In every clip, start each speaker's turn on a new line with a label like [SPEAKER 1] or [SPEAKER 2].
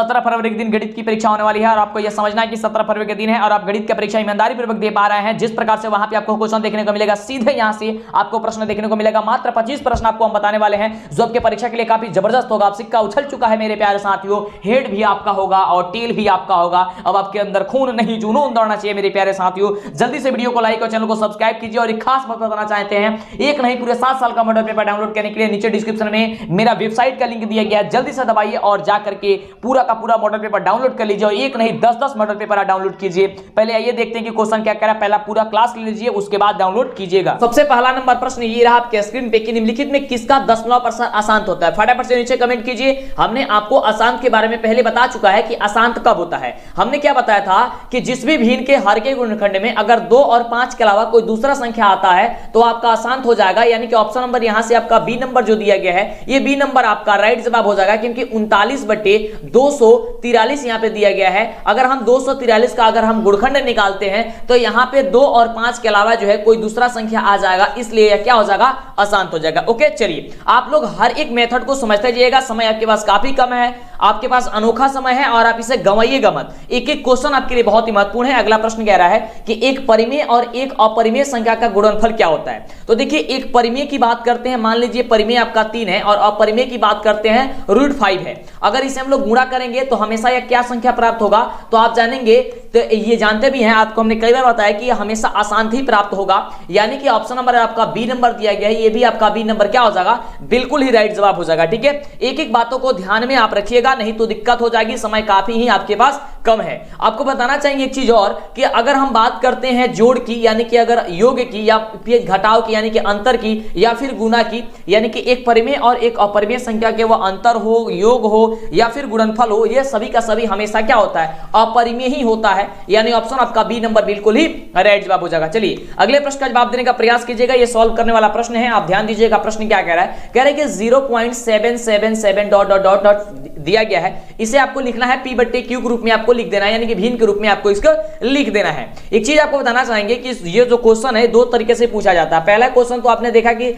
[SPEAKER 1] 17 फरवरी के दिन गणित की परीक्षा होने वाली है और आपको यह समझना है कि 17 फरवरी के दिन है और आप गणित की परीक्षा ईमानदारी पूर्वक दे पा रहे हैं। जिस प्रकार से वहां पे आपको क्वेश्चन देखने को मिलेगा, सीधे यहां से आपको प्रश्न देखने को मिलेगा। मात्र 25 प्रश्न आपको हम बताने वाले हैं जो आपके परीक्षा के लिए काफी जबरदस्त होगा। आप सिक्का उछल चुका है मेरे प्यारे साथियों, हेड भी आपका होगा और टेल भी आपका होगा। अब आपके अंदर खून नहीं जुनून दौड़ना चाहिए मेरे प्यारे साथियों। जल्दी से वीडियो को लाइक और चैनल को सब्सक्राइब कीजिए। और एक खास बात बताना चाहते हैं, एक नहीं पूरे 7 साल का मॉडल पेपर डाउनलोड करने के लिए नीचे डिस्क्रिप्शन में मेरा वेबसाइट का लिंक दिया गया है, जल्दी से दबाइए और जाकर के पूरा का पूरा मॉडल पेपर डाउनलोड कर लीजिए। और एक नहीं 10-10 मॉडल पेपर डाउनलोड कीजिए। पहले आइए देखते हैं कि क्वेश्चन क्या कह रहा है। पहला पूरा क्लास ले लीजिए, उसके बाद डाउनलोड कीजिएगा। सबसे पहला नंबर प्रश्न ये रहा आपके स्क्रीन पे कि निम्नलिखित में किसका 10वां अशांत होता है। फटाफट से नीचे कमेंट कीजिए। हमने आपको अशांत के बारे में पहले बता चुका है कि अशांत कब होता है। हमने क्या बताया था कि जिस भी भिन्न के हर के गुणनखंड में अगर 2 और 5 के अलावा कोई दूसरा संख्या आता है तो आपका अशांत हो जाएगा। यानी कि ऑप्शन नंबर यहां से आपका बी नंबर जो दिया गया है, ये बी नंबर आपका राइट जवाब हो जाएगा, क्योंकि 39/243 यहां पे दिया गया है। अगर हम 243 का अगर हम गुणखंड निकालते हैं तो यहां पे 2 और 5 के अलावा जो है कोई दूसरा संख्या आ जाएगा, इसलिए यह क्या हो जाएगा, अशांत हो जाएगा। ओके, चलिए आप लोग हर एक मेथड को समझते जाइएगा। समय आपके पास काफी कम है, आपके पास अनोखा समय है और आप इसे गंवाइएगा मत। एक एक क्वेश्चन आपके लिए बहुत ही महत्वपूर्ण है। अगला प्रश्न कह रहा है कि एक परिमेय और एक अपरिमेय संख्या का गुणनफल क्या होता है। तो देखिए, एक परिमेय की बात करते हैं, मान लीजिए परिमेय आपका 3 है और अपरिमेय की बात करते हैं √5 है। अगर इसे हम लोग गुणा करेंगे तो हमेशा यह क्या संख्या प्राप्त होगा, तो आप जानेंगे, तो ये जानते भी हैं, आपको हमने कई बार बताया कि यह हमेशा अशांत ही प्राप्त होगा। यानी कि ऑप्शन नंबर आपका बी नंबर दिया गया है, ये भी आपका बी नंबर क्या हो जाएगा, बिल्कुल ही राइट जवाब हो जाएगा। ठीक है, एक एक बातों को ध्यान में आप रखिएगा, नहीं तो दिक्कत हो जाएगी। समय काफी ही आपके पास कम है। आपको बताना चाहिए एक चीज और कि अगर हम बात करते हैं जोड़ की, यानी कि अगर योग की या फिर घटाव की यानी कि अंतर की, या फिर गुणा की, यानी कि एक परिमेय और एक अपरिमेय संख्या के वो अंतर हो, योग हो या फिर गुणनफल हो, ये सभी का सभी हमेशा क्या होता है, अपरिमेय ही होता है। यानी ऑप्शन आपका बी नंबर बिल्कुल ही राइट जवाब हो जाएगा। चलिए अगले प्रश्न का जवाब देने का प्रयास कीजिएगा। ये सॉल्व करने वाला प्रश्न है, आप ध्यान दीजिएगा। प्रश्न क्या कह रहा है, कह रहा है कि 0.777 दिया गया है, इसे आपको लिखना है P/Q के रूप में आपको लिख देना है, यानी कि भिन्न के रूप में आपको इसको लिख देना है। एक चीज आपको बताना चाहेंगे कि ये जो क्वेश्चन है दो तरीके से पूछा जाता है। पहला क्वेश्चन तो आपने देखा कि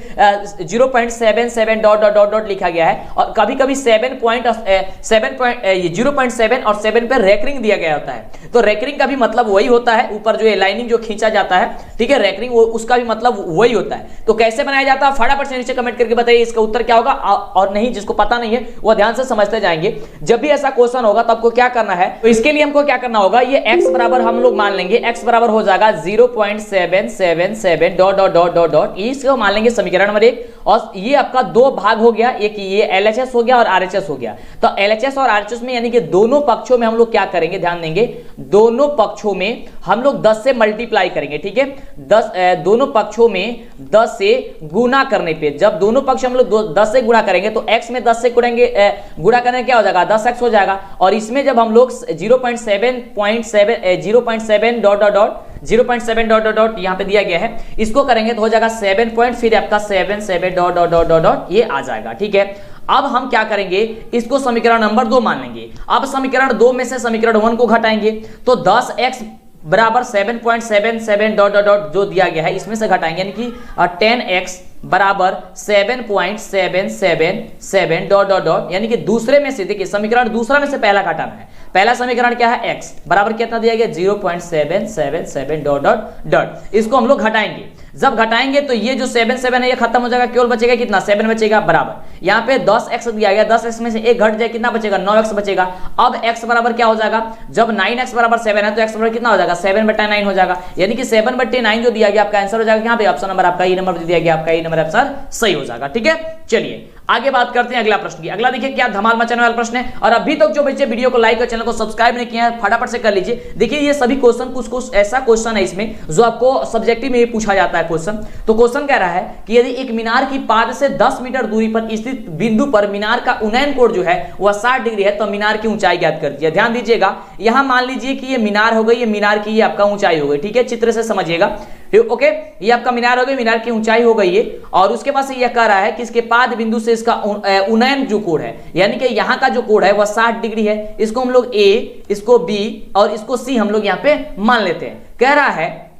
[SPEAKER 1] 0.77 लिखा गया है और कभी कभी 0.7 और 7 पे रेकरिंग दिया गया होता है। तो रेकरिंग का भी मतलब वही होता है, ऊपर जो लाइनिंग जो खींचा जाता है, ठीक है, रेकरिंग उसका भी मतलब वही होता है। तो कैसे बनाया जाता है, फटाफट से नीचे कमेंट करके बताइए इसका उत्तर क्या होगा। और नहीं, जिसको पता नहीं है वो ध्यान से समझते जाएंगे। जब भी ऐसा क्वेश्चन होगा तो आपको क्या करना है, तो इसके लिए हमको क्या करना होगा, ये x बराबर हम लोग मान लेंगे, x बराबर हो जाएगा 0.777 इसको मान लेंगे समीकरण नंबर 1। और ये आपका दो भाग हो गया, एक ये LHS हो गया और RHS हो गया। तो LHS और RHS में यानी कि दोनों पक्षों में हम लोग क्या करेंगे, ध्यान देंगे, दोनों पक्षों में हम लोग 10 से मल्टीप्लाई करेंगे। ठीक है, 10 दोनों पक्षों में 10 से गुणा करने पे, जब दोनों पक्ष हम लोग 10 से गुणा करेंगे तो x में 10 से गुणा करने क्या हो जाएगा, 10x हो जाएगा। और इसमें जब हम लोग 0.7 यहां पे दिया गया है, इसको करेंगे तो हो जाएगा 7 फिर आपका 7 ये आ जाएगा। ठीक है, अब हम क्या करेंगे, इसको समीकरण नंबर 2 मान लेंगे। अब समीकरण 2 में से समीकरण 1 को घटाएंगे तो 10x बराबर 7.77 जो दिया गया है इसमें से घटाएंगे, यानी कि 10x बराबर 7.777 यानी कि दूसरे में से, देखिए समीकरण दूसरा में से पहला घटाना है। पहला समीकरण क्या है, x बराबर कितना दिया गया 0.777 इसको हम लोग घटाएंगे। जब घटाएंगे तो ये जो 7 है ये खत्म हो जाएगा, केवल बचेगा कितना, 7 बचेगा बराबर। यहाँ पे 10x दिया गया, 10x में से एक घट जाए, कितना बचेगा, 9x बचेगा। अब x बराबर क्या हो जाएगा, जब 9x बराबर 7 है तो x बराबर कितना हो जाएगा, 7/9 हो जाएगा। यानी कि 7/9 जो दिया गया आपका आंसर हो जाएगा। यहाँ पे ऑप्शन नंबर आपका ई नंबर दिया गया, आपका ई नंबर आंसर सही हो जाएगा। ठीक है, चलिए आगे बात करते हैं अगला प्रश्न की। अगला देखिए क्या धमाल मचाने वाला प्रश्न है। और अभी तक जो बच्चे वीडियो को लाइक और चैनल को सब्सक्राइब नहीं किया है, फटाफट से कर लीजिए। देखिए ये सभी क्वेश्चन कुछ ऐसा क्वेश्चन है इसमें जो आपको सब्जेक्टिव में पूछा जाता है क्वेश्चन। तो क्वेश्चन कह रहा है कि यदि एक मीनार की पाद से 10 मीटर दूरी पर स्थित बिंदु पर मीनार का उन्नयन कोण जो है वह 60 डिग्री है, तो मीनार की ऊंचाई ज्ञात कर दिया। ध्यान दीजिएगा, यहां मान लीजिए कि ये मीनार हो गई, ये मीनार की ये आपका ऊंचाई हो गई। ठीक है, चित्र से समझिएगा। ओके, ये आपका मीनार हो गई, मीनार की ऊंचाई हो गई है। और उसके पास ये कह रहा है कि इसके पाद बिंदु से इसका उन्नयन जो कोण है, यानी कि यहां का जो कोण है वह 60 डिग्री है। इसको हम लोग A, इसको B और इसको C हम लोग यहां पे मान लेते हैं। कह रहा है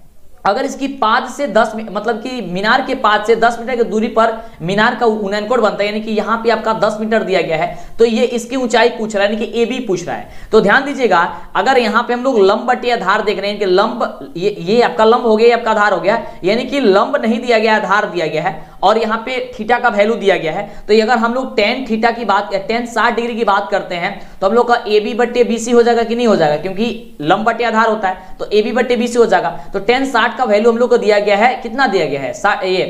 [SPEAKER 1] अगर इसकी पाद से 10 मतलब कि मीनार के पाद से 10 मीटर की दूरी पर मीनार का उन्नयनकोण बनता है, यानी कि यहाँ पे आपका 10 मीटर दिया गया है, तो ये इसकी ऊंचाई पूछ रहा है, यानी कि ए बी पूछ रहा है। तो ध्यान दीजिएगा, अगर यहाँ पे हम लोग लंब बटे आधार देख रहे हैं कि लंब ये आपका लंब हो गया, ये आपका आधार हो गया, यानी कि लंब नहीं दिया गया, आधार दिया गया है, और यहाँ पे थीटा का वैल्यू दिया गया है। तो अगर हम लोग टेन थीटा की बात, टेन 60 डिग्री की बात करते हैं, तो हम लोग का ए बी बटे बी सी हो जाएगा कि नहीं हो जाएगा, क्योंकि लंब बटे आधार होता है, तो ए बी बटे बी सी हो जाएगा। तो टेन 60 का वैल्यू हम लोग को दिया गया है, कितना दिया गया है, ये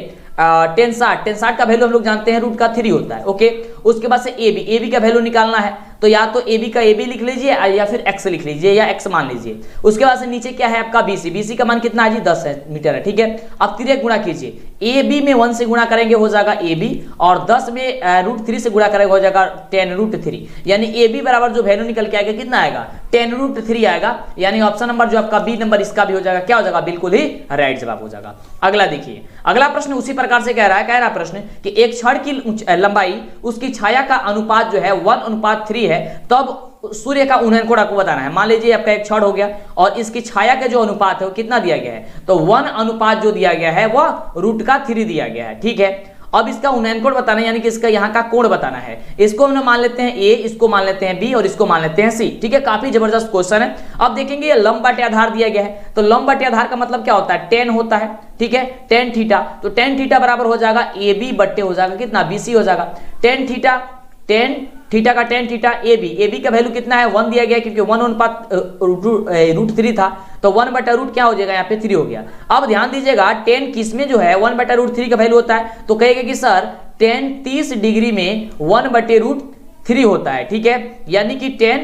[SPEAKER 1] टेन 60 का वैल्यू हम लोग जानते हैं रूट का 3 होता है। ओके, उसके बाद से ए बी का वैल्यू निकालना है, तो या तो ए बी का ए बी लिख लीजिए या फिर एक्स लिख लीजिए, या एक्स मान लीजिए। उसके बाद से नीचे क्या है आपका बी सी का मान कितना है जी, 10 मीटर है। ठीक है, अब 3 गुणा कीजिए, ए बी में 1 से गुणा करेंगे हो जाएगा ए बी, और 10 में √3 से गुणा करेंगे हो जाएगा 10√3, यानी ए बी बराबर जो वैल्यू निकल के आएगा कितना आएगा, 10√3 आएगा। यानी ऑप्शन नंबर जो आपका बी नंबर इसका भी हो जाएगा, क्या हो जाएगा, बिल्कुल ही राइट जवाब हो जाएगा। अगला देखिए, अगला प्रश्न उसी प्रकार से कह रहा प्रश्न कि एक छड़ की लंबाई उसकी छाया का अनुपात जो है 1:3 है, तब सूर्य का उन्नयनकोण आपको बताना है। मान लीजिए आपका एक छड़ हो गया और इसकी छाया का जो अनुपात है वो कितना दिया गया है, तो 1 जो दिया गया है वह √3 दिया गया है। ठीक है, अब इसका उन्नयनकोण बताना है, यानी कि इसका यहाँ का कोण बताना है। इसको हम मान लेते हैं ए, इसको मान लेते हैं बी और इसको मान लेते हैं सी। ठीक है, काफी जबरदस्त क्वेश्चन है। अब देखेंगे ये लंब बटे आधार दिया गया है, तो लंब बटे आधार का मतलब क्या होता है, 10 होता है। ठीक है, tan थीटा, तो tan थीटा बराबर हो जाएगा ए बी बट्टे हो जाएगा कितना, बी सी हो जाएगा। tan थीटा का tan थीटा ए बी का वैल्यू कितना है, 1 दिया गया, क्योंकि 1/√3 था, तो 1/√, क्या हो जाएगा यहाँ पे 3 हो गया। अब ध्यान दीजिएगा, tan किस में जो है 1/√3 का वैल्यू होता है, तो कहेगा कि सर tan 30 डिग्री में 1/√3 होता है। ठीक है, यानी कि tan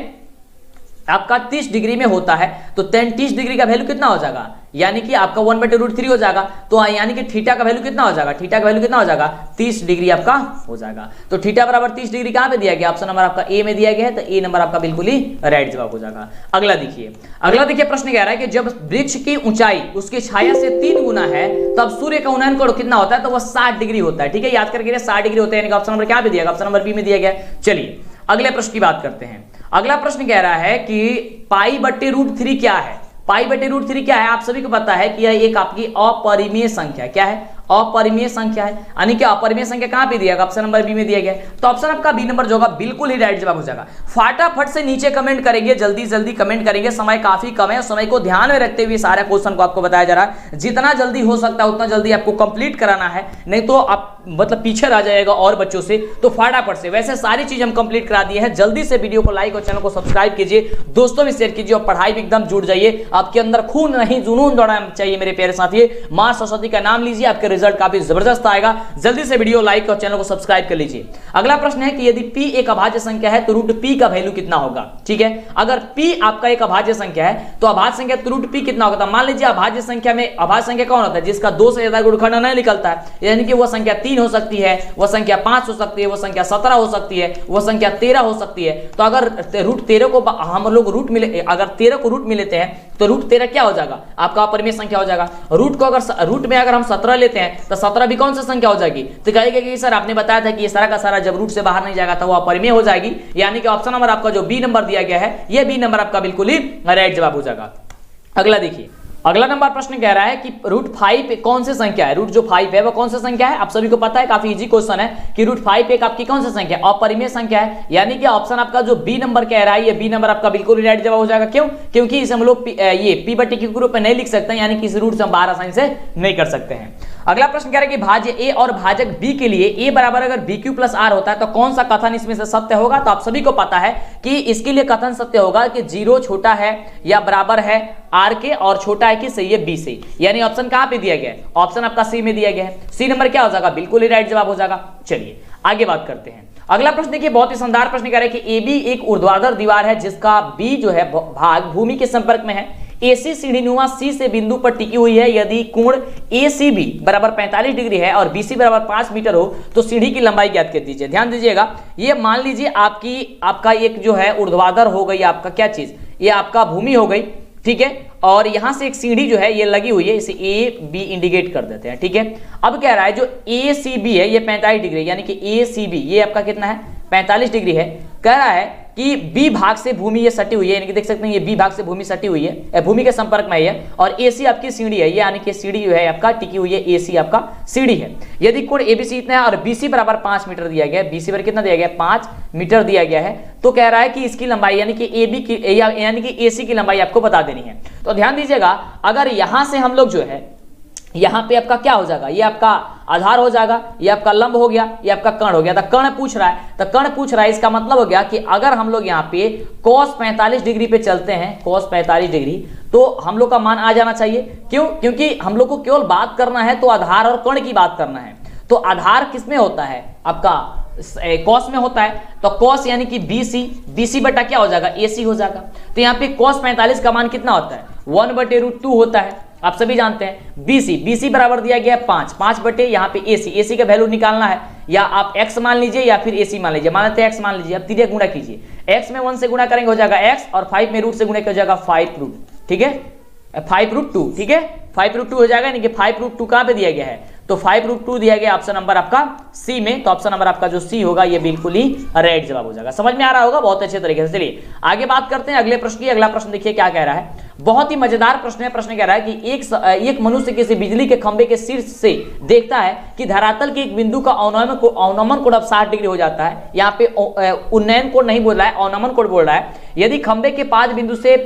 [SPEAKER 1] आपका 30 डिग्री में होता है, तो tan 30 डिग्री का वैल्यू कितना हो जाएगा, यानी कि आपका 1/√3 हो जाएगा। तो यानी कि थीटा का वैल्यू कितना हो जाएगा, थीटा का वैल्यू कितना हो जाएगा, 30 डिग्री आपका हो जाएगा। तो थीटा बराबर 30 डिग्री कहां पे दिया गया, ऑप्शन नंबर आपका ए में दिया गया है, तो ए नंबर आपका बिल्कुल ही राइट जवाब हो जाएगा। अगला देखिए प्रश्न कह रहा है कि जब वृक्ष की ऊंचाई उसकी छाया से 3 गुना है, तब सूर्य का उन्नयनकोण कितना होता है, तो वह 60 डिग्री होता है। ठीक है, याद करके 60 डिग्री होता है, यानी कि ऑप्शन नंबर क्या पे दिया गया, ऑप्शन नंबर बी में दिया गया। चलिए अगले प्रश्न की बात करते हैं। अगला प्रश्न कह रहा है कि π/√3 क्या है। π/√3 क्या है, आप सभी को पता है कि यह एक आपकी अपरिमेय संख्या, क्या है, अपरिमेय संख्या है। यानी कि अपरिमेय संख्या कहां पे दिया गया, ऑप्शन नंबर बी में दिया गया, तो ऑप्शन आपका बी नंबर जो होगा बिल्कुल ही राइट जवाब हो जाएगा। फटाफट से नीचे कमेंट करेंगे, जल्दी कमेंट करेंगे, समय काफी कम है, समय को ध्यान में रखते हुए सारे क्वेश्चन को आपको बताया जा रहा है। जितना जल्दी हो सकता है उतना जल्दी आपको कंप्लीट कराना है, नहीं तो आप मतलब पीछे रह जाएगा और बच्चों से। तो फटाफट से, वैसे सारी चीज हम कंप्लीट करा दिए हैं। जल्दी से वीडियो को लाइक और चैनल को सब्सक्राइब कीजिए, दोस्तों में शेयर कीजिए और पढ़ाई भी एकदम जुड़ जाइए। आपके अंदर खून नहीं जुनून दौड़ना चाहिए मेरे प्यारे साथी। मां सरस्वती का नाम लीजिए, आपके रिजल्ट काफी जबरदस्त आएगा। जल्दी से वीडियो लाइक और चैनल को सब्सक्राइब कर लीजिए। अगला प्रश्न है कि यदि p एक अभाज्य संख्या है तो √p का वैल्यू कितना होगा। ठीक है, अगर p आपका एक अभाज्य संख्या है तो अभाज्य संख्या तो √p कितना होगा। मान लीजिए अभाज्य संख्या में, अभाज्य संख्या कौन होता है, जिसका 2 से ज्यादा गुणनखंड नहीं निकलता है, यानी कि वह संख्या 3 हो सकती है, वह संख्या 5 हो सकती है, वह संख्या 17 हो सकती है, वह संख्या 13 हो सकती है। तो अगर √13 को हम लोग रूट मिले, अगर 13 को रूट में लेते हैं तो √13 क्या हो जाएगा, आपका अपरिमेय संख्या हो जाएगा। रूट को अगर रूट में अगर हम 17 लेते हैं तो 17 भी कौन सी संख्या हो जाएगी, तो कहेगा कि सर आपने बताया था कि ये सारा का सारा जब रूट से बाहर नहीं जाएगा तो वो अपरिमेय हो जाएगी। यानी कि ऑप्शन नंबर आपका जो बी नंबर दिया गया है, ये बी नंबर आपका बिल्कुल ही राइट जवाब हो जाएगा। अगला देखिए, अगला नंबर प्रश्न कह रहा है कि √5 कौन सी संख्या है। रूट जो 5 है वो कौन सी संख्या है, आप सभी को पता है, काफी इजी क्वेश्चन है कि √5 एक आपकी कौन सी संख्या, अपरिमेय संख्या है। यानी कि ऑप्शन आपका जो बी नंबर कह रहा है, ये बी नंबर आपका बिल्कुल राइट जवाब हो जाएगा। क्यों, क्योंकि इसे हम लोग ये p/q के रूप में नहीं लिख सकते, यानी कि इस रूट से हम बाहर आसानी से नहीं कर सकते हैं। अगला प्रश्न कह रहा है कि भाज्य ए और भाजक बी के लिए a बराबर अगर bq+r होता है तो कौन सा कथन इसमें से सत्य होगा। तो आप सभी को पता है कि इसके लिए कथन सत्य होगा कि 0 छोटा है या बराबर है r के और छोटा है किससे, ये b से। यानी ऑप्शन कहां पे दिया गया है, ऑप्शन आपका सी में दिया गया है। सी नंबर क्या हो जाएगा, बिल्कुल ही राइट जवाब हो जाएगा। चलिए आगे बात करते हैं। अगला प्रश्न देखिए, बहुत ही शानदार प्रश्न कह रहा है कि AB एक ऊर्ध्वाधर दीवार है जिसका B जो है भाग भूमि के संपर्क में है। AC सीढ़ीनुमा C से बिंदु पर टिकी हुई है। यदि कोण ACB बराबर 45 डिग्री है और BC बराबर 5 मीटर हो तो सीढ़ी की लंबाई ज्ञात कर दीजिए। ध्यान दीजिएगा, ये मान लीजिए आपका एक जो है ऊर्ध्वाधर हो गई, आपका क्या चीज, ये आपका भूमि हो गई। ठीक है, और यहां से एक सीढ़ी जो है ये लगी हुई है, इसे AB इंडिकेट कर देते हैं। ठीक है, अब कह रहा है जो ACB है ये 45 डिग्री, यानी कि ACB ये आपका कितना है, 45 डिग्री है। कह रहा है कि बी भाग से भूमि ये सटी हुई है, यानी कि देख सकते हैं ये बी भाग से भूमि सटी हुई है, भूमि के संपर्क में है, और एसी आपकी सीढ़ी है, ये यानी कि सीढ़ी जो है आपका टिकी हुई है, एसी आपका सीढ़ी है। यदि कोण एबीसी इतना है और बीसी बराबर 5 मीटर दिया गया है, बीसी पर कितना दिया गया है 5 मीटर दिया गया है, तो कह रहा है कि इसकी लंबाई यानी कि एबी की यानी कि एसी की लंबाई आपको बता देनी है। तो ध्यान दीजिएगा, अगर यहां से हम लोग जो है यहां पे आपका क्या हो जाएगा, ये आपका आधार हो जाएगा, ये आपका लंब हो गया, ये आपका कर्ण हो गया। तो कर्ण पूछ रहा है, तो कर्ण पूछ रहा है, इसका मतलब हो गया कि अगर हम लोग यहाँ पे cos 45 डिग्री पे चलते हैं, cos 45 डिग्री, तो हम लोग का मान आ जाना चाहिए। क्यों? क्योंकि हम लोग को केवल बात करना है तो आधार और कर्ण की बात करना है। तो आधार किसमें होता है, आपका cos में होता है, तो cos यानी कि BC बटा क्या हो जाएगा, AC हो जाएगा। तो यहाँ पे cos 45 का मान कितना होता है, 1/√2 होता है, आप सभी जानते हैं। BC बराबर दिया गया है 5 बटे यहाँ पे AC का वैल्यू निकालना है, या आप x मान लीजिए या फिर AC मान लीजिए, मान लेते हैं x मान लीजिए। अब तीन गुणा कीजिए, x में 1 से गुणा करेंगे हो जाएगा x, और 5 में रूट से गुणा हो जाएगा 5√, ठीक है, 5√2, ठीक है, 5√2 हो जाएगा, यानी कि 5√2 कहां पे दिया गया है, तो 5√2 दिया गया ऑप्शन नंबर आपका सी में। तो ऑप्शन नंबर आपका जो सी होगा ये बिल्कुल ही राइट जवाब हो जाएगा। समझ में आ रहा होगा बहुत अच्छे तरीके से। चलिए आगे बात करते हैं अगले प्रश्न की। अगला प्रश्न देखिए क्या कह रहा है, बहुत ही मजेदार प्रश्न है। प्रश्न कह रहा है कि एक मनुष्य किसी बिजली के खंभे के शीर्ष से देखता है कि धरातल के एक बिंदु का अवनमन कोण अब 60 डिग्री हो जाता है। यहाँ पे उन्नयन कोण नहीं बोल रहा है, अवनमन कोण बोल रहा है। यदि खंभे के पाद बिंदु से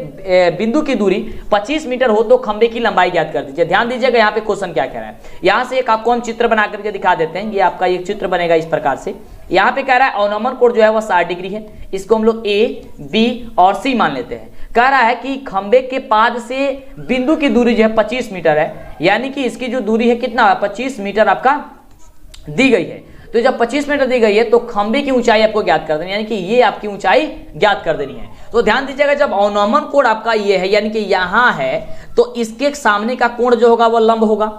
[SPEAKER 1] बिंदु की दूरी 25 मीटर हो तो खंभे की लंबाई ज्ञात कर दीजिए। ध्यान दीजिएगा यहाँ पे क्वेश्चन क्या कह रहा है। यहाँ से एक आपको हम चित्र बना करके दिखा देते हैं। ये आपका एक चित्र बनेगा इस प्रकार से। यहाँ पे कह रहा है अवनमन कोण जो है वह 60 डिग्री है। इसको हम लोग ए, बी और सी मान लेते हैं। कह रहा है कि खंबे के पाद से बिंदु की दूरी जो है 25 मीटर है, यानी कि इसकी जो दूरी है कितना 25 मीटर आपका दी गई है। तो जब 25 मीटर दी गई है तो खंबे की ऊंचाई आपको ज्ञात कर देनी है, यानी कि ये आपकी ऊंचाई ज्ञात कर देनी है। तो ध्यान दीजिएगा, जब अवनमन कोण आपका ये है यानी कि यहां है, तो इसके सामने का कोण जो होगा वह लंब होगा।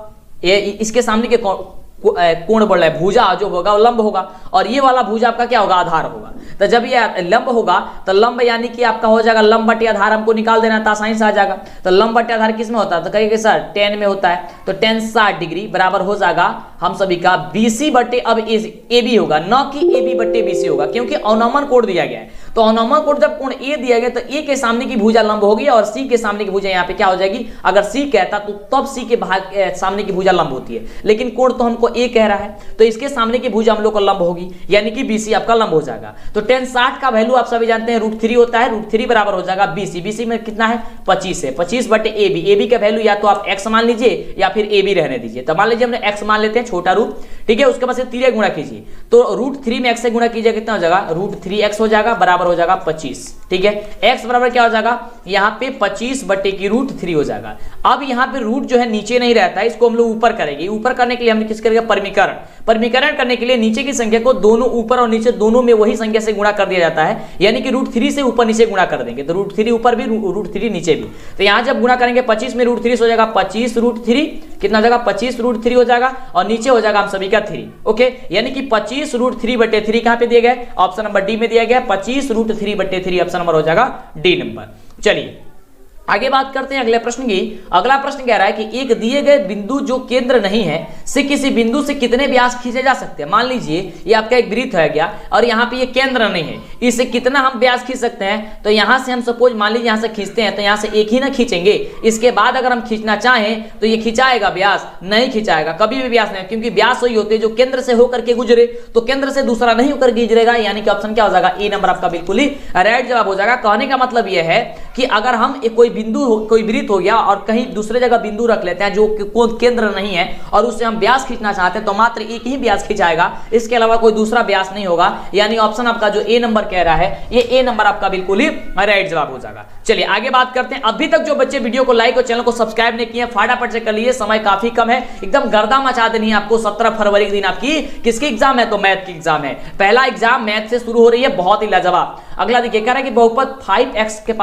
[SPEAKER 1] ये इसके सामने के कोण बोल रहा है, भुजा जो होगा वो लंब होगा, और ये वाला भुजा आपका क्या होगा, आधार होगा। तो जब ये लंब होगा तो लंब यानी कि आपका हो जाएगा लंब बटे आधार, हमको निकाल देना था, आसानी से आ जाएगा। तो लंब बटे आधार किस में होता है, तो कहिए सर tan में होता है। तो tan 60 डिग्री बराबर हो जाएगा हम सभी का BC बटे अब AB होगा, न कि AB बटे BC होगा, क्योंकि अवनमन कोण दिया गया है। तो अवनमन कोण जब कोण A दिया गया तो A के सामने की भुजा लंब होगी और C के सामने की भुजा यहाँ पे क्या हो जाएगी, अगर C कहता तो तब C के सामने की भुजा लंब होती है, लेकिन कोण तो हमको A कह रहा है, तो इसके सामने की भुजा हम लोग को लंब होगी, यानी कि BC आपका लंब हो जाएगा। तो tan 60 का वैल्यू आप सभी जानते हैं √3 होता है। √3 बराबर हो जाएगा BC में कितना है 25 है, 25 बटे AB का वैल्यू या तो आप x मान लीजिए या फिर AB रहने दीजिए। तो मान लीजिए हमने x मान लेते हैं, छोटा रूट, ठीक है। उसके बाद से 3 गुणा कीजिए, तो √3 में x से गुणा कीजिए, कितना हो जाएगा √3x हो जाएगा, बराबर हो जाएगा 25, ठीक है। x बराबर क्या हो जाएगा यहाँ पे 25 बटे की √3 हो जाएगा। अब यहाँ पे रूट जो है नीचे नहीं रहता है, इसको हम लोग ऊपर करेंगे। ऊपर करने के लिए हमने किस करेंगे, परिमीकरण करने के लिए नीचे की संख्या को दोनों ऊपर और नीचे दोनों में वही संख्या से गुणा कर दिया जाता है, यानी कि √3 से ऊपर नीचे गुणा कर देंगे। तो √3 ऊपर भी √3 नीचे भी। तो यहाँ जब गुणा करेंगे 25 में √3 हो जाएगा 25√3, कितना हो जाएगा 25√3 हो जाएगा, और नीचे हो जाएगा हम सभी का 3, ओके। यानी कि 25√3 बटे 3 कहां पे दिया गया है, ऑप्शन नंबर डी में दिया गया है। 25√3 बटे 3 ऑप्शन नंबर हो जाएगा डी नंबर। चलिए आगे बात करते हैं अगले प्रश्न की। अगला प्रश्न कह रहा है कि एक दिए गए बिंदु जो केंद्र नहीं है से किसी बिंदु से कितने व्यास खींचे जा सकते हैं। मान लीजिए ये आपका एक वृत्त है गया और यहाँ पे ये केंद्र नहीं है, इससे कितना हम व्यास खींच सकते हैं। तो यहाँ से हम सपोज मान लीजिए यहाँ से खींचते हैं, तो यहाँ से एक ही ना खींचेंगे, इसके बाद अगर हम खींचना चाहें तो ये खिंचाएगा व्यास, नहीं खिंचाएगा, कभी भी व्यास नहीं, क्योंकि व्यास वही होते हैं जो केंद्र से होकर के गुजरे, तो केंद्र से दूसरा नहीं होकर गुजरेगा, यानी कि ऑप्शन क्या हो जाएगा, ए नंबर आपका बिल्कुल ही राइट जवाब हो जाएगा। कहने का मतलब यह है कि अगर हम कोई बिंदु कोई वृत्त हो गया और कहीं दूसरे जगह बिंदु रख लेते हैं जो केंद्र नहीं है और उससे हम व्यास खींचना चाहते हैं, तो मात्र एक ही व्यास खिंचाएगा, इसके अलावा कोई दूसरा व्यास नहीं होगा, यानी ऑप्शन आपका जो ए नंबर कह रहा है ये ए नंबर आपका बिल्कुल ही राइट जवाब हो जाएगा। चलिए आगे बात करते हैं। अभी तक जो बच्चे वीडियो को लाइक और चैनल को सब्सक्राइब नहीं किए, फटाफट से कर लीजिए, समय काफी कम है, एकदम गर्दा मचा देनी है आपको। 17 फरवरी के दिन आपकी किसकी एग्जाम है, तो मैथ की एग्जाम है। पहला एग्जाम मैथ से शुरू हो रही है, बहुत ही लाजवाब। अगला देखिए कह रहा है कि बहुपद 5x के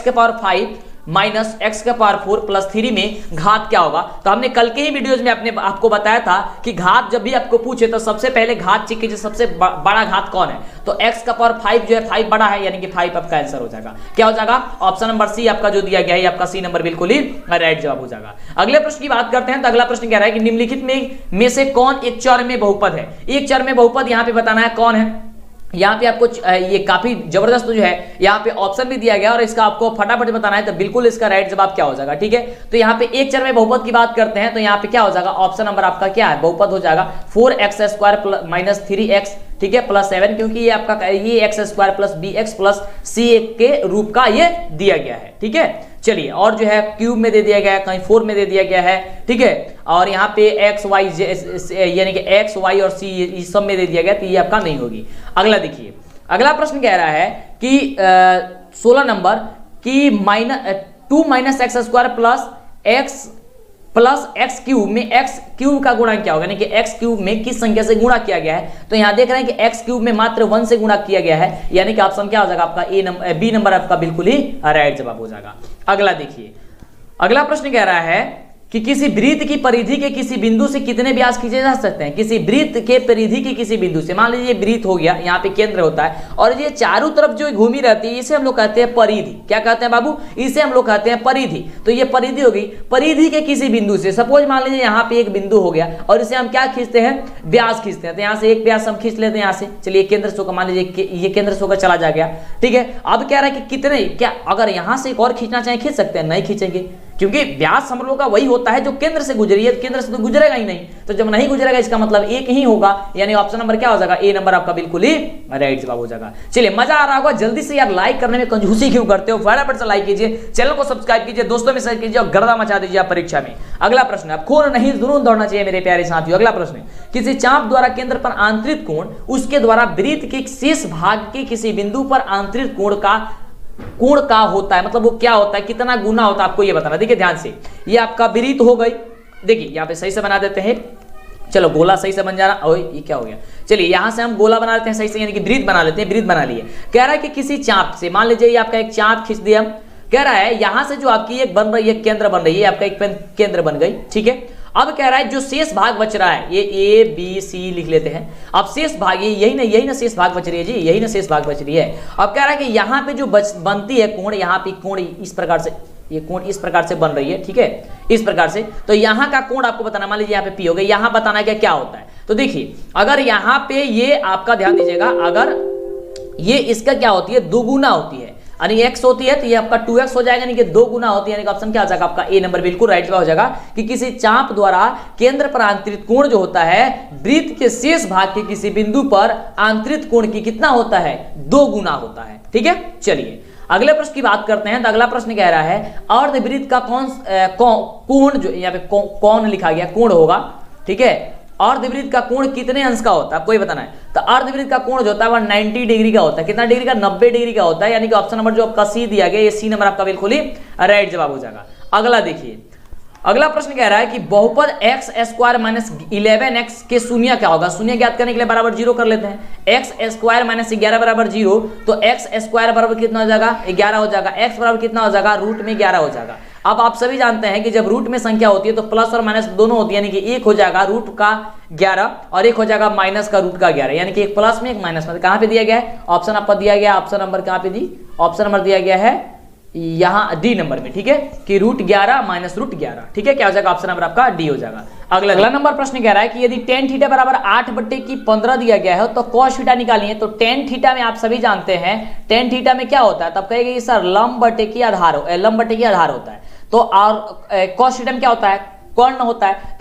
[SPEAKER 1] पावर 5 माइनस x के पावर 4 प्लस 3 में घात क्या होगा। तो हमने कल के ही वीडियोज में अपने आपको बताया था कि घात जब भी आपको पूछे तो सबसे पहले घात चेक कीजिए, सबसे बड़ा घात कौन है। तो x का पावर 5 जो है 5 बड़ा है, यानी कि 5 आपका आंसर हो जाएगा। क्या हो जाएगा, ऑप्शन नंबर सी आपका जो दिया गया है आपका सी नंबर बिल्कुल ही राइट जवाब हो जाएगा। अगले प्रश्न की बात करते हैं। तो अगला प्रश्न कह रहा है कि निम्नलिखित में से कौन एक चर में बहुपद है। एक चर में बहुपद यहाँ पे बताना है कौन है। यहाँ पे आपको ये काफी जबरदस्त जो है यहाँ पे ऑप्शन भी दिया गया और इसका आपको फटाफट बताना है, तो बिल्कुल इसका राइट जवाब क्या हो जाएगा, ठीक है। तो यहाँ पे एक चर में बहुपद की बात करते हैं तो यहाँ पे क्या हो जाएगा, ऑप्शन नंबर आपका क्या है, बहुपद हो जाएगा 4x² माइनस 3x, ठीक है, प्लस 7, क्योंकि ये आपका ये x² plus bx plus c के रूप का ये दिया गया है, ठीक है। चलिए, और जो है क्यूब में दे दिया गया है, कहीं 4 में दे दिया गया है, ठीक है, और यहाँ पे x y यानी कि x y और c इस सब में दे दिया गया, तो ये आपका नहीं होगी। अगला देखिए, अगला प्रश्न कह रहा है कि 16 नंबर की 2 minus x² plus x cube में x क्यूब का गुणा क्या होगा, यानी कि x क्यूब में किस संख्या से गुणा किया गया है, तो यहाँ देख रहे हैं कि x क्यूब में मात्र 1 से गुणा किया गया है, यानी कि ऑप्शन क्या हो जाएगा आपका बी नंबर आपका बिल्कुल ही राइट जवाब हो जाएगा। अगला देखिए, अगला प्रश्न कह रहा है कि किसी वृत्त की परिधि के किसी बिंदु से कितने व्यास खींचे जा सकते हैं, किसी वृत्त के परिधि के किसी बिंदु से, मान लीजिए वृत्त हो गया, यहाँ पे केंद्र होता है और ये चारों तरफ जो घूमी रहती है इसे हम लोग कहते हैं परिधि। क्या कहते हैं बाबू, इसे हम लोग कहते हैं परिधि। तो ये परिधि होगी, परिधि के किसी बिंदु से, सपोज मान लीजिए यहाँ पे एक बिंदु हो गया और इसे हम क्या खींचते हैं, व्यास खींचते हैं, तो यहाँ से एक व्यास हम खींच लेते हैं यहाँ से। चलिए केंद्र से होकर मान लीजिए ये केंद्र से होकर चला जा गया, ठीक है। अब कह रहा है कि कितने, क्या अगर यहाँ से एक और खींचना चाहे खींच सकते हैं, नहीं खींचेंगे, क्योंकि व्यास हम लोग का वही होता है जो केंद्र से गुजरी है, केंद्र से तो गुजरेगा ही नहीं, तो जब नहीं गुजरेगा इसका मतलब एक ही होगा, यानी ऑप्शन नंबर क्या हो जाएगा, ए नंबर आपका बिल्कुल ही राइट जवाब हो जाएगा। चलिए, मजा आ रहा होगा, जल्दी से यार लाइक करने में कंजूसी क्यों करते हो, फटाफट से लाइक कीजिए, चैनल को सब्सक्राइब कीजिए, दोस्तों में शेयर कीजिए और गर्दा मचा दीजिए परीक्षा में। अगला प्रश्न, अब खून नहीं जुनून दौड़ना चाहिए मेरे प्यारे साथियों। अगला प्रश्न, किसी चाप द्वारा केंद्र पर आंतरिक कोण उसके द्वारा वृत्त के शेष भाग के किसी बिंदु पर आंतरिक कोण का होता है, मतलब वो क्या होता है, कितना गुना होता है, आपको ये बताना। देखिए ध्यान से, ये आपका वृत्त हो गई, देखिए यहाँ पे सही से बना देते हैं, चलो गोला सही से बन जाना, ओए ये क्या हो गया, चलिए यहाँ से हम गोला बना लेते हैं सही से, यानी कि वृत्त बना लेते हैं, वृत्त बना लिए। कह रहा है कि किसी चाप से, मान लीजिए ये आपका एक चाप खींच दिया, कह रहा है यहां से जो आपकी एक बन रही है केंद्र बन रही है, आपका एक केंद्र बन गई, ठीक है। अब कह रहा है जो शेष भाग बच रहा है, ये ए बी सी लिख लेते हैं। अब शेष भाग यही ना शेष भाग बच रही है जी, यही ना शेष भाग बच रही है। अब कह रहा है कि यहाँ पे जो बनती है कोण, यहाँ पे कोण इस प्रकार से, ये कोण इस प्रकार से बन रही है, ठीक है, इस प्रकार से। तो यहाँ का कोण आपको बताना, मान लीजिए यहाँ पे पी हो गई, यहाँ बताना है क्या होता है। तो देखिए, अगर यहाँ पे ये आपका ध्यान दीजिएगा, अगर ये इसका क्या होती है, दोगुना होती है, यानी x होती है तो ये आपका 2x हो जाएगा, यानी कि 2 गुना होती है, यानी कि ऑप्शन क्या हो जाएगा आपका ए नंबर बिल्कुल राइट जवाब हो जाएगा कि किसी चाप द्वारा केंद्र पर आंतरिक कोण जो होता है वृत्त के शेष भाग के किसी बिंदु पर आंतरिक कोण की कितना होता है, 2 गुना होता है, ठीक है। चलिए अगले प्रश्न की बात करते हैं। तो अगला प्रश्न कह रहा है अर्धवृत्त का कोण जो यहाँ पे कौन लिखा गया, कोण होगा, ठीक है। अर्धवृत्त का कोण कितने अंश का होता है, आपको ये बताना है। तो अर्धवृत्त का कोण जो होता है वह 90 डिग्री का होता है, कितना डिग्री का, 90 डिग्री का होता है, यानी कि ऑप्शन नंबर जो आपका सी दिया गया, ये सी नंबर आपका बिल्कुल ही राइट जवाब हो जाएगा। अगला देखिए, अगला प्रश्न कह रहा है कि बहुपद x² माइनस 11x के शून्य क्या होगा, शून्य ज्ञात करने के लिए बराबर 0 कर लेते हैं। x² माइनस 11 बराबर 0, तो x² बराबर कितना हो जाएगा, 11 हो जाएगा, x बराबर कितना हो जाएगा, रूट में 11 हो जाएगा। अब आप सभी जानते हैं कि जब रूट में संख्या होती है तो प्लस और माइनस दोनों होती है, यानी कि एक हो जाएगा रूट का 11 और एक हो जाएगा माइनस का रूट का 11, यानी कि एक प्लस में एक माइनस में। कहां पे दिया गया है, ऑप्शन आपका दिया गया, ऑप्शन नंबर कहां पे दी, ऑप्शन नंबर दिया गया है यहाँ डी नंबर में, ठीक है, कि रूट 11 माइनस रूट 11, ठीक है, क्या हो जाएगा, ऑप्शन नंबर आपका डी हो जाएगा। अगला नंबर प्रश्न कह रहा है कि यदि tan थीटा बराबर 8/15 दिया गया है तो cos थीटा निकालिए। तो tan थीटा में आप सभी जानते हैं tan थीटा में क्या होता है, तब कहेंगे कि सर लंब बटे की आधार होता है। तो और cos थीटा में क्या होता है, कर्ण होता है,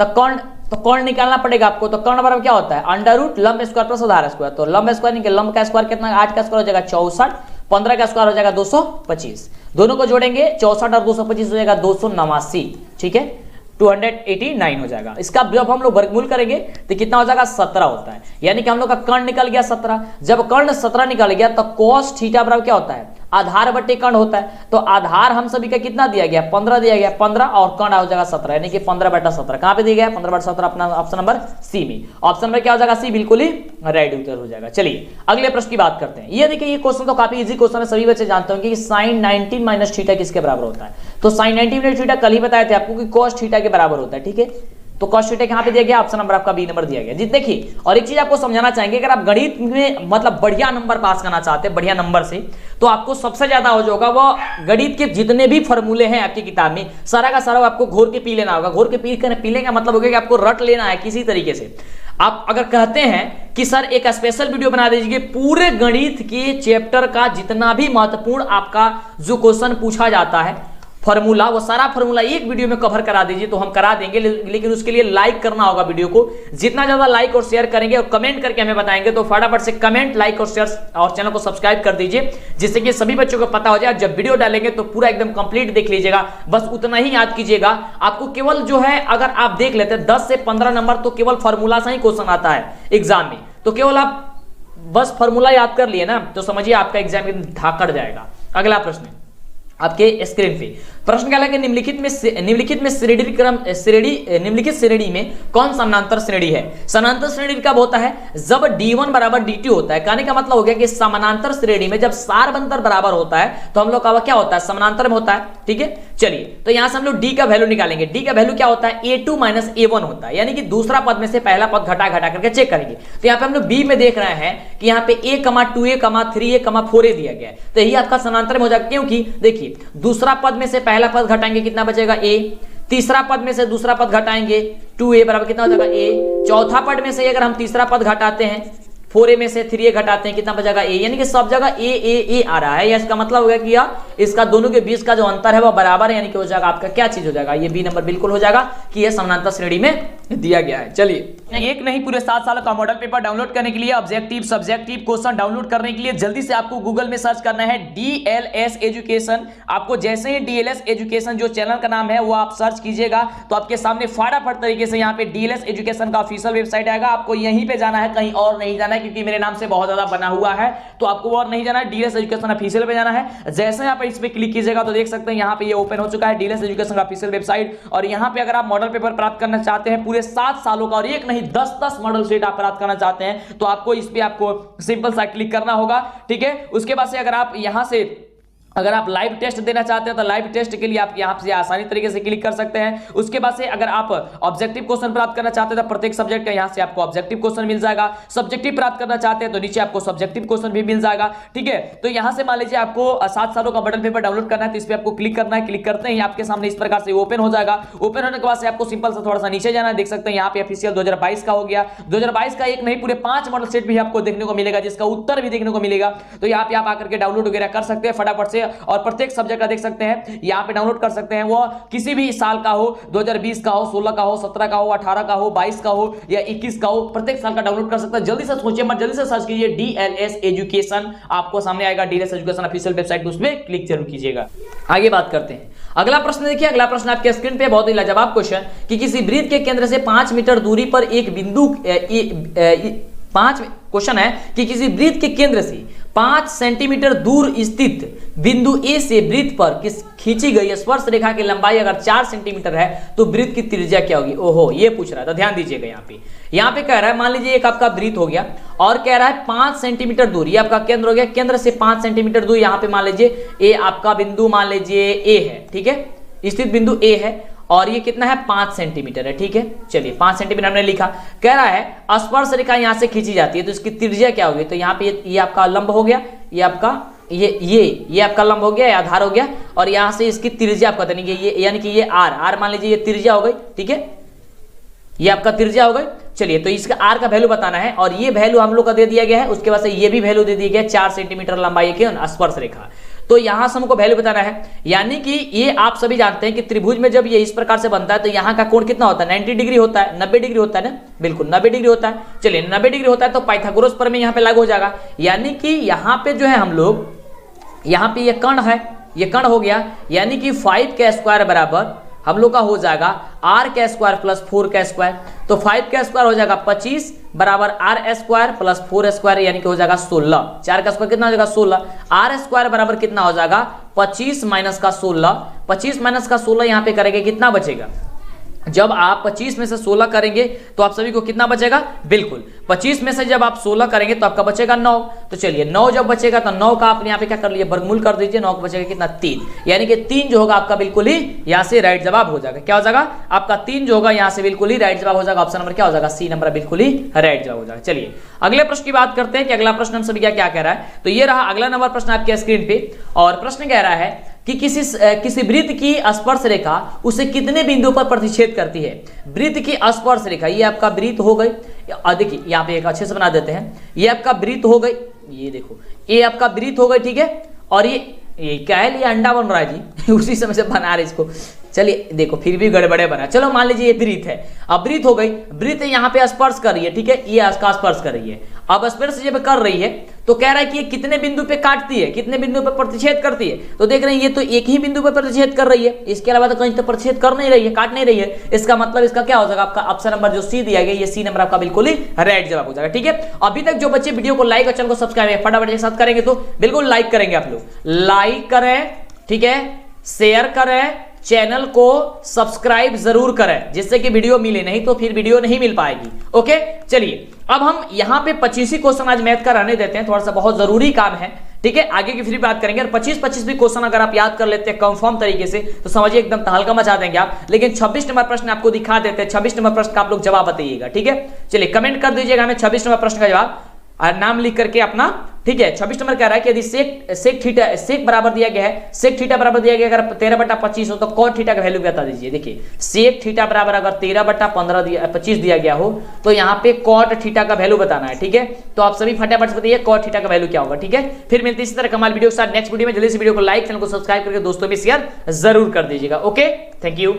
[SPEAKER 1] तो कर्ण निकालना पड़ेगा आपको। तो कर्ण बराबर क्या होता है, अंडर रूट लंब स्क्वायर प्लस आधार स्क्वायर। तो लंब स्क्वायर निकल, लंब का स्क्वायर कितना, 8 का स्क्वायर हो जाएगा 64, 15 का स्क्वायर हो जाएगा 225, दोनों को जोड़ेंगे 64 और 225 हो जाएगा 289, ठीक है, 289 हो जाएगा। इसका जब हम लोग वर्गमूल करेंगे तो कितना हो जाएगा, 17 होता है, यानी कि हम लोग का कर्ण निकल गया 17। जब कर्ण 17 निकल गया तो cos थीटा बराबर क्या होता है, आधार बटे कर्ण होता है। तो आधार हम सभी का कितना दिया गया, 15 दिया गया, 15 और कर्ण हो जाएगा 17, यानी कि 15/17 कहां पे दिया गया, 15/17 अपना ऑप्शन नंबर सी में। ऑप्शन नंबर क्या हो जाएगा, सी बिल्कुल ही राइट उत्तर हो जाएगा। चलिए अगले प्रश्न की बात करते हैं। ये देखिए, ये क्वेश्चन तो काफी इजी क्वेश्चन है, सभी बच्चे जानते होंगे कि sin 90 माइनस थीटा किसके बराबर होता है। तो sin 90 माइनस थीटा कल ही बताए थे आपको कि cos थीटा के बराबर होता है, ठीक है। तो cos थीटा कहां पे दिया गया, ऑप्शन नंबर आपका बी नंबर दिया गया जी। देखिए, और एक चीज आपको समझाना चाहेंगे, अगर आप गणित में मतलब बढ़िया नंबर पास करना चाहते हैं बढ़िया नंबर से, तो आपको सबसे ज्यादा हो जाएगा वो गणित के जितने भी फॉर्मूले हैं आपकी किताब में, सारा का सारा आपको घोर के पी लेना होगा। घोर के पी लेने का मतलब होगा कि आपको रट लेना है किसी तरीके से। आप अगर कहते हैं कि सर एक स्पेशल वीडियो बना दीजिए पूरे गणित के चैप्टर का जितना भी महत्वपूर्ण आपका जो क्वेश्चन पूछा जाता है फॉर्मूला, वो सारा फॉर्मूला एक वीडियो में कवर करा दीजिए, तो हम करा देंगे, लेकिन उसके लिए लाइक करना होगा वीडियो को। जितना ज्यादा लाइक और शेयर करेंगे और कमेंट करके हमें बताएंगे, तो फटाफट से कमेंट, लाइक और शेयर और चैनल को सब्सक्राइब कर दीजिए, जिससे कि सभी बच्चों को पता हो जाए। जब वीडियो डालेंगे तो पूरा एकदम कंप्लीट देख लीजिएगा, बस उतना ही याद कीजिएगा। आपको केवल जो है अगर आप देख लेते हैं 10 से 15 नंबर तो केवल फॉर्मूला से ही क्वेश्चन आता है एग्जाम में, तो केवल आप बस फॉर्मूला याद कर लिए ना, तो समझिए आपका एग्जाम धाकड़ जाएगा। अगला प्रश्न आपके स्क्रीन पे प्रश्न क्या है, निम्नलिखित में निम्नलिखित श्रेणी में कौन समानांतर श्रेणी है। समानांतर श्रेणी कब होता है, जब d1 बराबर dt होता है। कहने का मतलब हो गया कि समानांतर श्रेणी में जब सार्वंतर बराबर होता है तो हम लोग का क्या होता है, समानांतर में होता है। ठीक है, चलिए तो यहां से हम लोग d का वैल्यू निकालेंगे। d का वैल्यू क्या होता है, a2 माइनस a1 होता है, यानी कि दूसरा पद में से पहला पद घटा करके चेक करेंगे। तो यहाँ पे हम लोग b में देख रहे हैं कि यहाँ पे a, 2a, 3a, 4a दिया गया है, तो यही आपका समानांतर में हो जाएगा। क्योंकि देखिए दूसरा पद में से पहला पद घटाएंगे कितना बचेगा a, तीसरा पद में से दूसरा पद घटाएंगे 2a बराबर कितना हो जाएगा a, चौथा पद में से अगर हम तीसरा पद घटाते हैं 4a में से 3a घटाते हैं कितना बचेगा a, यानी कि सब जगह a आ रहा है। इसका मतलब हो गया कि यार इसका दोनों के बीच का जो अंतर है वो बराबर है, यानी कि हो जाएगा आपका क्या चीज हो जाएगा, ये बी नंबर बिल्कुल हो जाएगा कि ये समानांतर श्रेणी में दिया गया है। चलिए एक नहीं पूरे 7 सालों का मॉडल पेपर डाउनलोड करने के लिए, ऑब्जेक्टिव सब्जेक्टिव क्वेश्चन डाउनलोड करने के लिए जल्दी से आपको गूगल में सर्च करना है DLS एजुकेशन। आपको जैसे ही DLS एजुकेशन जो चैनल का नाम है वो आप सर्च कीजिएगा तो आपके सामने फटाफट तरीके से यहाँ पे DLS एजुकेशन का ऑफिशियल वेबसाइट आएगा। आपको यहीं पे जाना है, कहीं और नहीं जाना है, क्योंकि मेरे नाम से बहुत ज्यादा बना हुआ है, तो आपको और नहीं जाना है, DLS एजुकेशन ऑफिशियल पे जाना है। जैसे यहाँ पे इस पे क्लिक कीजिएगा तो देख सकते हैं यहाँ पे ये ओपन हो चुका है DLS एजुकेशन का ऑफिशियल वेबसाइट। और यहाँ पे अगर आप मॉडल पेपर प्राप्त करना चाहते हैं पूरे 7 सालों का, और एक नहीं 10 मॉडल शीट आप प्राप्त करना चाहते हैं, तो आपको इस पे आपको सिंपल सा क्लिक करना होगा। ठीक है, उसके बाद से अगर आप लाइव टेस्ट देना चाहते हैं तो लाइव टेस्ट के लिए आप यहां से आसानी तरीके से क्लिक कर सकते हैं। उसके बाद से अगर आप ऑब्जेक्टिव क्वेश्चन प्राप्त करना चाहते हैं तो प्रत्येक सब्जेक्ट का यहां से आपको ऑब्जेक्टिव क्वेश्चन मिल जाएगा। सब्जेक्टिव प्राप्त करना चाहते हैं तो नीचे आपको सब्जेक्टिव क्वेश्चन भी मिल जाएगा। ठीक है, तो यहां से मान लीजिए आपको 7 सालों का मॉडल पेपर डाउनलोड करना है, तो इस पे आपको क्लिक करना है। क्लिक करते ही आपके सामने इस प्रकार से ओपन हो जाएगा। ओपन होने के बाद से आपको सिंपल सा थोड़ा सा नीचे जाना है, देख सकते हैं यहाँ पे ऑफिशियल 2022 का हो गया। 2022 का एक नहीं पूरे 5 मॉडल सेट भी आपको देखने को मिलेगा, जिसका उत्तर भी देखने को मिलेगा। तो यहाँ पे आप आकर के डाउनलोड वगैरह कर सकते हैं फटाफट से, और प्रत्येक सब्जेक्ट का देख सकते हैं यहां पे डाउनलोड कर सकते हैं। वो किसी भी साल का हो, 2020 का हो, 16 का हो, 17 का हो, 18 का हो, 22 का हो या 21 का हो, प्रत्येक साल का डाउनलोड कर सकते हैं। जल्दी से सोचिए मत, जल्दी से सर्च कीजिए DLS एजुकेशन, आपको सामने आएगा DLS एजुकेशन ऑफिशियल वेबसाइट, उसमें क्लिक जरूर कीजिएगा। आगे बात करते हैं अगला प्रश्न। देखिए अगला प्रश्न आपके स्क्रीन पे बहुत ही लाजवाब क्वेश्चन कि किसी वृत्त के केंद्र से 5 मीटर दूरी पर एक बिंदु क्वेश्चन है कि किसी वृत्त के केंद्र से 5 सेंटीमीटर दूर स्थित बिंदु A से वृत्त पर खींची गई स्पर्श रेखा की लंबाई अगर 4 सेंटीमीटर है तो वृत्त की त्रिज्या क्या होगी। ओहो, ये पूछ रहा है, तो ध्यान दीजिएगा। यहाँ पे कह रहा है, मान लीजिए एक आपका वृत्त हो गया और कह रहा है 5 सेंटीमीटर दूर, ये आपका केंद्र हो गया, केंद्र से 5 सेंटीमीटर दूर यहाँ पे मान लीजिए ए आपका बिंदु मान लीजिए A है। ठीक है, स्थित बिंदु A है और ये कितना है 5 सेंटीमीटर है। ठीक है, चलिए 5 सेंटीमीटर हमने लिखा। कह रहा है स्पर्श रेखा यहां से खींची जाती है तो इसकी त्रिज्या क्या होगी। तो यहाँ पे ये आपका लंब हो गया, ये आपका ये आपका लंब हो गया, आधार हो गया, और यहां से इसकी त्रिज्या आपका ये यानी कि ये r मान लीजिए ये त्रिज्या हो गई। ठीक है, ये आपका त्रिज्या हो गई। चलिए तो इसका r का वैल्यू बताना है और ये वैल्यू हम लोग का दे दिया गया है। उसके बाद से ये भी वैल्यू दे दिया गया है 4 सेंटीमीटर लंबाई के स्पर्श रेखा, तो यहां से हमको वैल्यू बताना है। यानी कि ये आप सभी जानते हैं कि त्रिभुज में जब ये इस प्रकार से बनता है तो यहाँ का कोण कितना होता है, 90 डिग्री होता है, 90 डिग्री होता है ना, बिल्कुल 90 डिग्री होता है। चलिए 90 डिग्री होता है तो पाइथागोरस प्रमेय यहाँ पे लागू हो जाएगा। यानी कि यहाँ पे जो है हम लोग, यहाँ पे ये कर्ण है, ये कर्ण हो गया, यानी कि 5 का स्क्वायर बराबर हम लोग का हो जाएगा r का स्क्वायर प्लस 4 का स्क्वायर। तो 5 का स्क्वायर हो जाएगा 25 बराबर r स्क्वायर प्लस 4 स्क्वायर, यानी कि हो जाएगा 16। 4 का स्क्वायर कितना हो जाएगा 16, r स्क्वायर बराबर कितना हो जाएगा 25 माइनस का 16। 25 माइनस का 16 यहाँ पे करेंगे कितना बचेगा, जब आप 25 में से 16 करेंगे तो आप सभी को कितना बचेगा, बिल्कुल 25 में से जब आप 16 करेंगे तो आपका बचेगा 9। तो चलिए 9 जब बचेगा तो 9 का आपने यहाँ पे क्या कर लिया, वर्गमूल कर दीजिए। 9 का बचेगा कितना 3, यानी कि 3 जो होगा आपका बिल्कुल ही यहाँ से राइट जवाब हो जाएगा। क्या हो जाएगा आपका 3 जो होगा यहाँ से बिल्कुल ही राइट जवाब हो जाएगा। ऑप्शन नंबर क्या हो जाएगा, सी नंबर बिल्कुल ही राइट जवाब हो जाएगा। चलिए अगले प्रश्न की बात करते हैं कि अगला प्रश्न हम सभी क्या कह रहा है। तो ये रहा अगला नंबर प्रश्न आपके स्क्रीन पे, और प्रश्न कह रहा है कि किसी वृत्त की स्पर्श रेखा उसे कितने बिंदुओं पर प्रतिच्छेद करती है। वृत्त की स्पर्श रेखा, ये आपका वृत्त हो गई, देखिए यहाँ पे एक अच्छे से बना देते हैं, ये आपका वृत्त हो गई, ये देखो ये आपका वृत्त हो गई, ठीक है। और ये क्या है, ये अंडा बन रहा है जी उसी समय से बना रहे इसको, चलिए देखो फिर भी गड़बड़े बना, चलो मान लीजिए ये वृत्त है। अब वृत्त हो गई, वृत्त यहाँ पे स्पर्श कर रही है, ठीक है, ये इसका स्पर्श कर रही है। अब स्पर्श जब कर रही है तो कह रहा है कि ये कितने बिंदु पे काटती है, कितने बिंदु पे प्रतिच्छेद करती है। तो देख रहे हैं ये तो एक ही बिंदु पे प्रतिच्छेद कर रही है, इसके अलावा तो कहीं तो प्रतिच्छेद कर नहीं रही है, काट नहीं रही है। इसका मतलब इसका क्या हो जाएगा, आपका ऑप्शन नंबर जो सी दिया गया, ये सी नंबर आपका बिल्कुल ही राइट जवाब हो जाएगा, ठीक है। अभी तक जो बच्चे वीडियो को लाइक और चैनल को सब्सक्राइब फटाफट के साथ करेंगे तो बिल्कुल लाइक करेंगे आप लोग, लाइक करें, ठीक है, शेयर करें, चैनल को सब्सक्राइब जरूर करें जिससे कि वीडियो मिले, नहीं तो फिर वीडियो नहीं मिल पाएगी। ओके चलिए अब हम यहां पे 25 ही क्वेश्चन आज मैथ का रहने देते हैं, थोड़ा सा बहुत जरूरी काम है, ठीक है, आगे की फिर बात करेंगे। और 25 भी क्वेश्चन अगर आप याद कर लेते हैं कंफर्म तरीके से तो समझिए एकदम तहलका मचा देंगे आप। लेकिन 26 नंबर प्रश्न आपको दिखा देते हैं, 26 नंबर प्रश्न का आप लोग जवाब बताइएगा, ठीक है। चलिए कमेंट कर दीजिएगा हमें 26 नंबर प्रश्न का जवाब और नाम लिख करके अपना, ठीक है। 26 नंबर कह रहा है कि यदि सेक थीटा, सेक बराबर दिया गया है, सेक थीटा बराबर दिया गया अगर 13/25 हो तो कॉट थीटा का वैल्यू बता दीजिए। देखिए सेक थीटा बराबर अगर 13/25 दिया गया हो तो यहाँ पे कॉट थीटा का वैल्यू बताना है, ठीक है। तो आप सभी फटाफट से बताइए कॉट थीटा का वैल्यू क्या होगा, ठीक है। फिर मिलते इसी तरह कमाल वीडियो के साथ नेक्स्ट वीडियो में। जल्दी से वीडियो को लाइक, चैनल को सब्सक्राइब करके दोस्तों में शेयर जरूर कर दीजिएगा। Okay thank you.